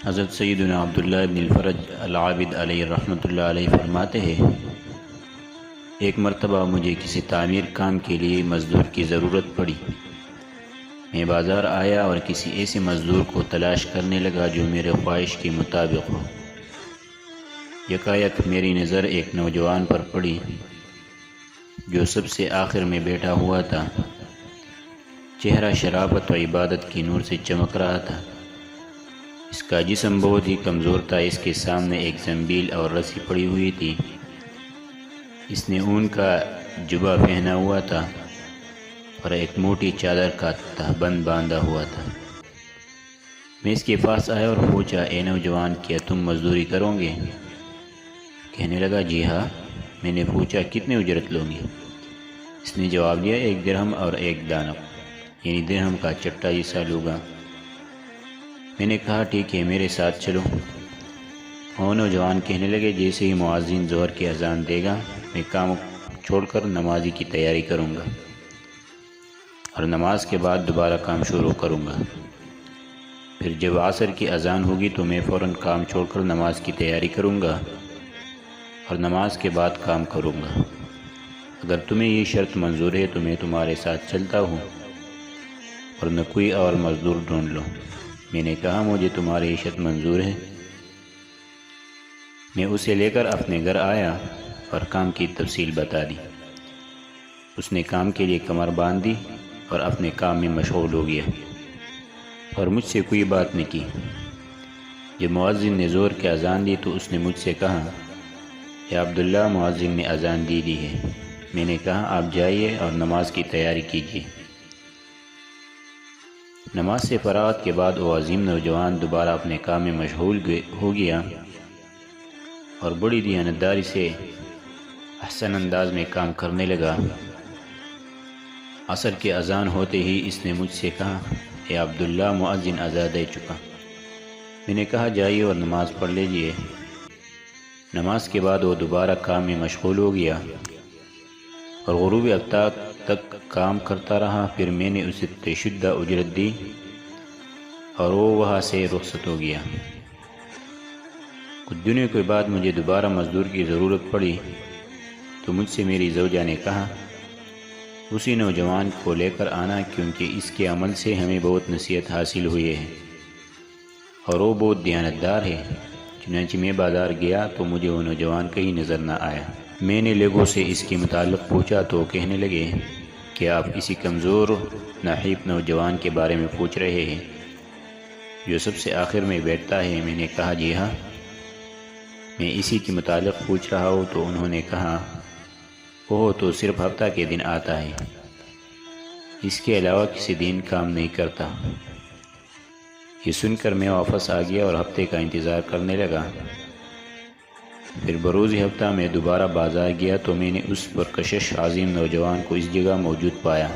حضرت سیدنا عبداللہ بن الفرج العابد علیہ رحمۃ اللہ علیہ فرماتے ہیں، ایک مرتبہ مجھے کسی تعمیر کام کے لیے مزدور کی ضرورت پڑی۔ میں بازار آیا اور کسی ایسے مزدور کو تلاش کرنے لگا جو میرے خواہش کے مطابق ہو۔ یکایک میری نظر ایک نوجوان پر پڑی جو سب سے آخر میں بیٹھا ہوا تھا۔ چہرہ شرافت و عبادت کی نور سے چمک رہا تھا۔ اس کا جسم بہت ہی کمزور تھا۔ اس کے سامنے ایک زنبیل اور رسی پڑی ہوئی تھی۔ اس نے اون کا جبہ پہنا ہوا تھا اور ایک موٹی چادر کا تہبند باندھا ہوا تھا۔ میں اس کے پاس آیا اور پوچھا، اے نوجوان، کیا تم مزدوری کرو گے؟ کہنے لگا، جی ہاں۔ میں نے پوچھا، کتنے اجرت لو گے؟ اس نے جواب دیا، 1 درہم اور 1 دانق، یعنی درہم کا چٹا حصہ لوں گا۔ میں نے کہا، ٹھیک ہے، میرے ساتھ چلو۔ اور نوجوان کہنے لگے، جیسے ہی مؤذن ظہر کی اذان دے گا میں کام چھوڑ کر نمازی کی تیاری کروں گا اور نماز کے بعد دوبارہ کام شروع کروں گا۔ پھر جب عصر کی اذان ہوگی تو میں فوراً کام چھوڑ کر نماز کی تیاری کروں گا اور نماز کے بعد کام کروں گا۔ اگر تمہیں یہ شرط منظور ہے تو میں تمہارے ساتھ چلتا ہوں، اور نہ کوئی اور مزدور ڈھونڈ لو۔ میں نے کہا، مجھے تمہاری یہ شرط منظور ہے۔ میں اسے لے کر اپنے گھر آیا اور کام کی تفصیل بتا دی۔ اس نے کام کے لیے کمر باندھ دی اور اپنے کام میں مشغول ہو گیا اور مجھ سے کوئی بات نہیں کی۔ جب مؤذن نے ظہر کی اذان دی تو اس نے مجھ سے کہا، اے عبداللہ، مؤذن نے اذان دی ہے۔ میں نے کہا، آپ جائیے اور نماز کی تیاری کیجیے۔ نماز سے فراغت کے بعد وہ عظیم نوجوان دوبارہ اپنے کام میں مشغول ہو گیا اور بڑی دیانتداری سے احسن انداز میں کام کرنے لگا۔ عصر کی اذان ہوتے ہی اس نے مجھ سے کہا، اے عبداللہ، مؤذن اذان دے چکا۔ میں نے کہا، جائیے اور نماز پڑھ لیجیے۔ نماز کے بعد وہ دوبارہ کام میں مشغول ہو گیا اور غروب آفتاب تک کام کرتا رہا۔ پھر میں نے اسے طے شدہ اجرت دی اور وہ وہاں سے رخصت ہو گیا۔ کچھ دنوں کے بعد مجھے دوبارہ مزدور کی ضرورت پڑی تو مجھ سے میری زوجہ نے کہا، اسی نوجوان کو لے کر آنا، کیونکہ اس کے عمل سے ہمیں بہت نصیحت حاصل ہوئی ہے اور وہ بہت دیانتدار ہے۔ چنانچہ میں بازار گیا تو مجھے وہ نوجوان کہیں نظر نہ آیا۔ میں نے لوگوں سے اس کے متعلق پوچھا تو کہنے لگے کہ آپ اسی کمزور نحیف نوجوان کے بارے میں پوچھ رہے ہیں جو سب سے آخر میں بیٹھتا ہے۔ میں نے کہا، جی ہاں، میں اسی کے متعلق پوچھ رہا ہوں۔ تو انہوں نے کہا، وہ تو صرف ہفتہ کے دن آتا ہے، اس کے علاوہ کسی دن کام نہیں کرتا۔ یہ سن کر میں واپس آ گیا اور ہفتے کا انتظار کرنے لگا۔ پھر بروز ہفتہ میں دوبارہ بازار گیا تو میں نے اس پرکشش عظیم نوجوان کو اس جگہ موجود پایا۔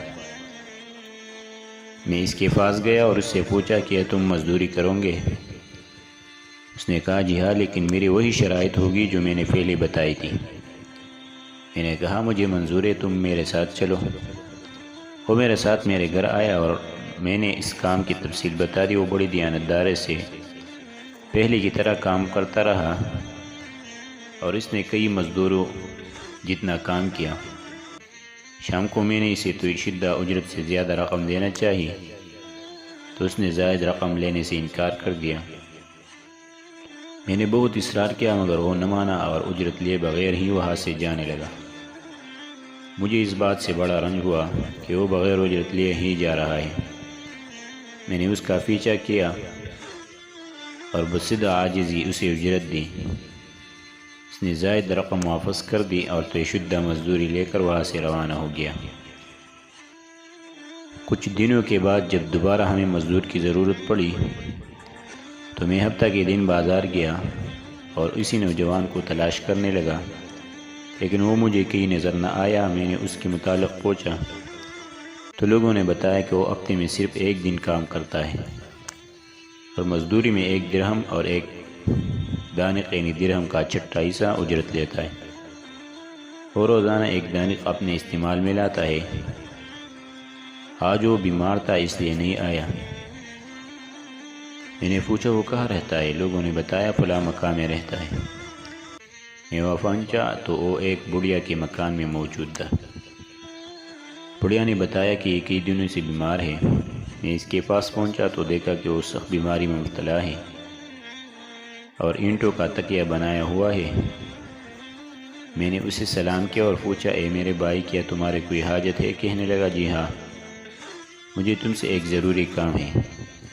میں اس کے پاس گیا اور اس سے پوچھا کہ تم مزدوری کرو گے؟ اس نے کہا، جی ہاں، لیکن میری وہی شرائط ہوگی جو میں نے پہلے بتائی تھی۔ میں نے کہا، مجھے منظور ہے، تم میرے ساتھ چلو۔ وہ میرے ساتھ میرے گھر آیا اور میں نے اس کام کی تفصیل بتا دی۔ وہ بڑی دیانتداری سے پہلے کی طرح کام کرتا رہا اور اس نے کئی مزدوروں جتنا کام کیا۔ شام کو میں نے اسے طے شدہ اجرت سے زیادہ رقم دینا چاہی تو اس نے زائد رقم لینے سے انکار کر دیا۔ میں نے بہت اصرار کیا مگر وہ نہ مانا اور اجرت لیے بغیر ہی وہاں سے جانے لگا۔ مجھے اس بات سے بڑا رنج ہوا کہ وہ بغیر اجرت لیے ہی جا رہا ہے۔ میں نے اس کا پیچھا کیا اور بصدق عاجزی اسے اجرت دی۔ اس نے زائد رقم واپس کر دی اور طے شدہ مزدوری لے کر وہاں سے روانہ ہو گیا۔ کچھ دنوں کے بعد جب دوبارہ ہمیں مزدور کی ضرورت پڑی تو میں ہفتہ کے دن بازار گیا اور اسی نوجوان کو تلاش کرنے لگا، لیکن وہ مجھے کہیں نظر نہ آیا۔ میں نے اس کے متعلق پوچھا تو لوگوں نے بتایا کہ وہ ہفتے میں صرف 1 دن کام کرتا ہے اور مزدوری میں 1 درہم اور 1 دانق یعنی درہم کا چٹا حصہ اجرت لیتا ہے۔ وہ روزانہ 1 دانق اپنے استعمال میں لاتا ہے۔ آج وہ بیمار تھا اس لیے نہیں آیا۔ میں نے پوچھا وہ کہاں رہتا ہے؟ لوگوں نے بتایا فلاں مکان میں رہتا ہے۔ میں وہاں پہنچا تو وہ ایک بڑھیا کے مکان میں موجود تھا۔ بڑھیا نے بتایا کہ یہ کئی دنوں سے بیمار ہے۔ میں اس کے پاس پہنچا تو دیکھا کہ وہ سخت بیماری میں مبتلا ہے اور اینٹوں کا تکیہ بنایا ہوا ہے۔ میں نے اسے سلام کیا اور پوچھا اے میرے بھائی کیا تمہارے کوئی حاجت ہے؟ کہنے لگا جی ہاں، مجھے تم سے ایک ضروری کام ہے،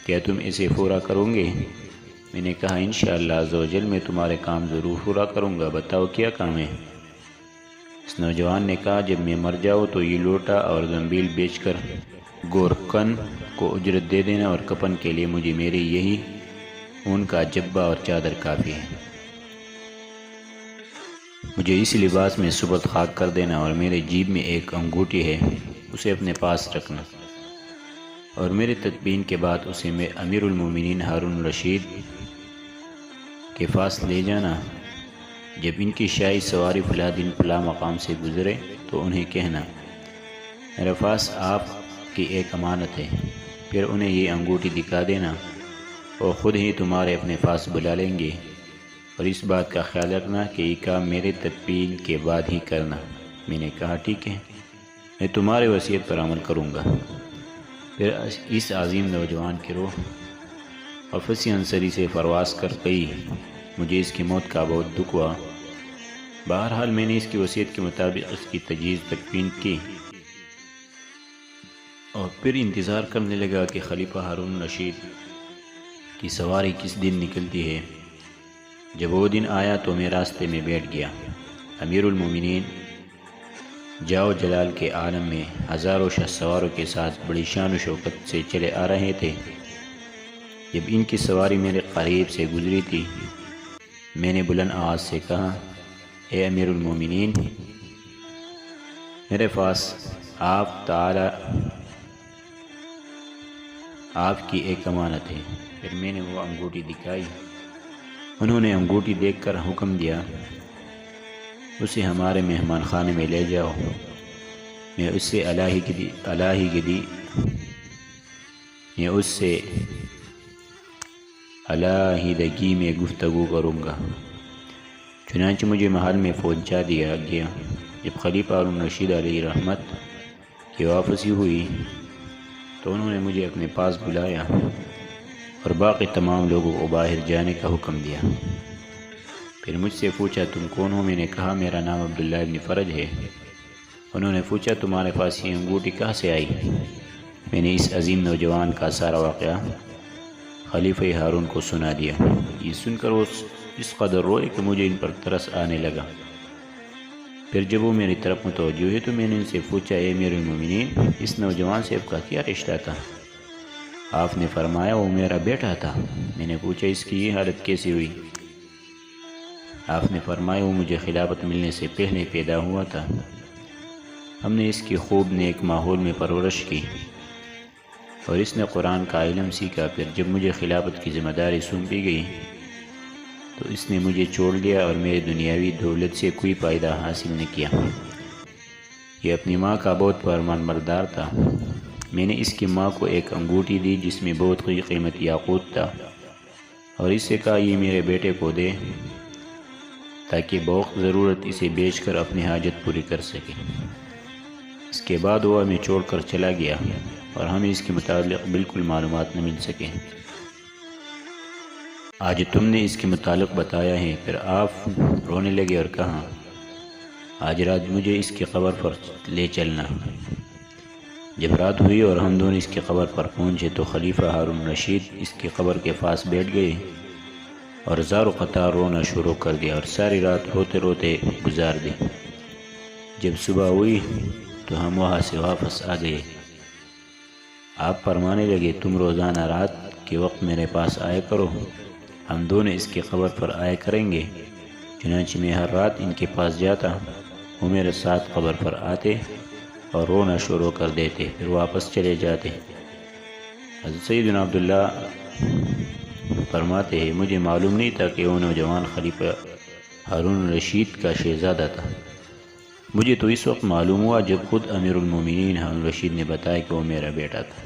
کیا تم اسے پورا کرو گے؟ میں نے کہا انشاءاللہ عز و جل میں تمہارے کام ضرور پورا کروں گا، بتاؤ کیا کام ہے؟ اس نوجوان نے کہا جب میں مر جاؤں تو یہ لوٹا اور زنبیل بیچ کر گورکن کو اجرت دے دینا اور کفن کے لیے مجھے میرے یہی اون کا جبہ اور چادر کافی ہے۔ مجھے اس لباس میں سپرد خاک کر دینا اور میرے جیب میں ایک انگوٹھی ہے اسے اپنے پاس رکھنا اور میرے تدفین کے بعد اسے میں امیر المومنین ہارون الرشید کے پاس لے جانا۔ جب ان کی شاہی سواری فلاں دن فلاں مقام سے گزرے تو انہیں کہنا میرے پاس آپ کی ایک امانت ہے، پھر انہیں یہ انگوٹھی دکھا دینا، وہ خود ہی تمہارے اپنے پاس بلا لیں گے، اور اس بات کا خیال رکھنا کہ یہ کام میرے تدفین کے بعد ہی کرنا۔ میں نے کہا ٹھیک ہے، میں تمہارے وصیت پر عمل کروں گا۔ پھر اس عظیم نوجوان کی روح واپسی انصری سے پرواز کر گئی۔ مجھے اس کی موت کا بہت دکھ ہوا۔ بہرحال میں نے اس کی وصیت کے مطابق اس کی تجہیز تکفین کی اور پھر انتظار کرنے لگا کہ خلیفہ ہارون الرشید کی سواری کس دن نکلتی ہے۔ جب وہ دن آیا تو میں راستے میں بیٹھ گیا۔ امیر المومنین جاؤ جلال کے عالم میں ہزاروں شہ سواروں کے ساتھ بڑی شان و شوکت سے چلے آ رہے تھے۔ جب ان کی سواری میرے قریب سے گزری تھی میں نے بلند آواز سے کہا اے امیر المومنین، میرے پاس آپ کی ایک امانت ہے۔ پھر میں نے وہ انگوٹھی دکھائی۔ انہوں نے انگوٹھی دیکھ کر حکم دیا اسے ہمارے مہمان خانے میں لے جاؤ۔ میں اس سے علیحدگی میں گفتگو کروں گا۔ چنانچہ مجھے محل میں پہنچا دیا گیا۔ جب خلیفہ ہارون الرشید علیہ رحمت کی واپسی ہوئی تو انہوں نے مجھے اپنے پاس بلایا اور باقی تمام لوگوں کو باہر جانے کا حکم دیا۔ پھر مجھ سے پوچھا تم کون ہو؟ میں نے کہا میرا نام عبداللہ ابن فرج ہے۔ انہوں نے پوچھا تمہارے پاس یہ انگوٹھی کہاں سے آئی؟ میں نے اس عظیم نوجوان کا سارا واقعہ خلیفہ ہارون کو سنا دیا۔ یہ سن کر وہ اس قدر روئے کہ مجھے ان پر ترس آنے لگا۔ پھر جب وہ میری طرف متوجہ ہوئے تو میں نے ان سے پوچھا اے امیر المومنین، اس نوجوان سے آپ کا کیا رشتہ تھا؟ آپ نے فرمایا وہ میرا بیٹا تھا۔ میں نے پوچھا اس کی یہ حالت کیسی ہوئی؟ آپ نے فرمایا وہ مجھے خلافت ملنے سے پہلے پیدا ہوا تھا۔ ہم نے اس کی خوب نیک ماحول میں پرورش کی اور اس نے قرآن کا علم سیکھا۔ پھر جب مجھے خلافت کی ذمہ داری سونپی گئی تو اس نے مجھے چھوڑ دیا اور میرے دنیاوی دولت سے کوئی فائدہ حاصل نہ کیا۔ یہ اپنی ماں کا بہت فرمان بردار تھا۔ میں نے اس کی ماں کو ایک انگوٹھی دی جس میں بہت قیمتی یاقوت تھا اور اس سے کہا یہ میرے بیٹے کو دے تاکہ بوقت ضرورت اسے بیچ کر اپنی حاجت پوری کر سکے۔ اس کے بعد وہ ہمیں چھوڑ کر چلا گیا اور ہمیں اس کے متعلق بالکل معلومات نہ مل سکے۔ آج تم نے اس کے متعلق بتایا ہے۔ پھر آپ رونے لگے اور کہا آج رات مجھے اس کی قبر پر لے چلنا۔ جب رات ہوئی اور ہم دونوں اس کی قبر پر پہنچے تو خلیفہ ہارون الرشید اس کی قبر کے پاس بیٹھ گئے اور زار و قطار رونا شروع کر دیا اور ساری رات روتے روتے گزار دی۔ جب صبح ہوئی تو ہم وہاں سے واپس آ گئے۔ آپ فرمانے لگے تم روزانہ رات کے وقت میرے پاس آیا کرو، ہم دونوں اس کی قبر پر آیا کریں گے۔ چنانچہ میں ہر رات ان کے پاس جاتا، وہ میرے ساتھ قبر پر آتے اور رونا شروع کر دیتے، پھر واپس چلے جاتے۔ حضرت سیدنا عبداللہ فرماتے ہیں مجھے معلوم نہیں تھا کہ وہ نوجوان خلیفہ ہارون الرشید کا شہزادہ تھا۔ مجھے تو اس وقت معلوم ہوا جب خود امیر المومنین ہارون الرشید نے بتایا کہ وہ میرا بیٹا تھا۔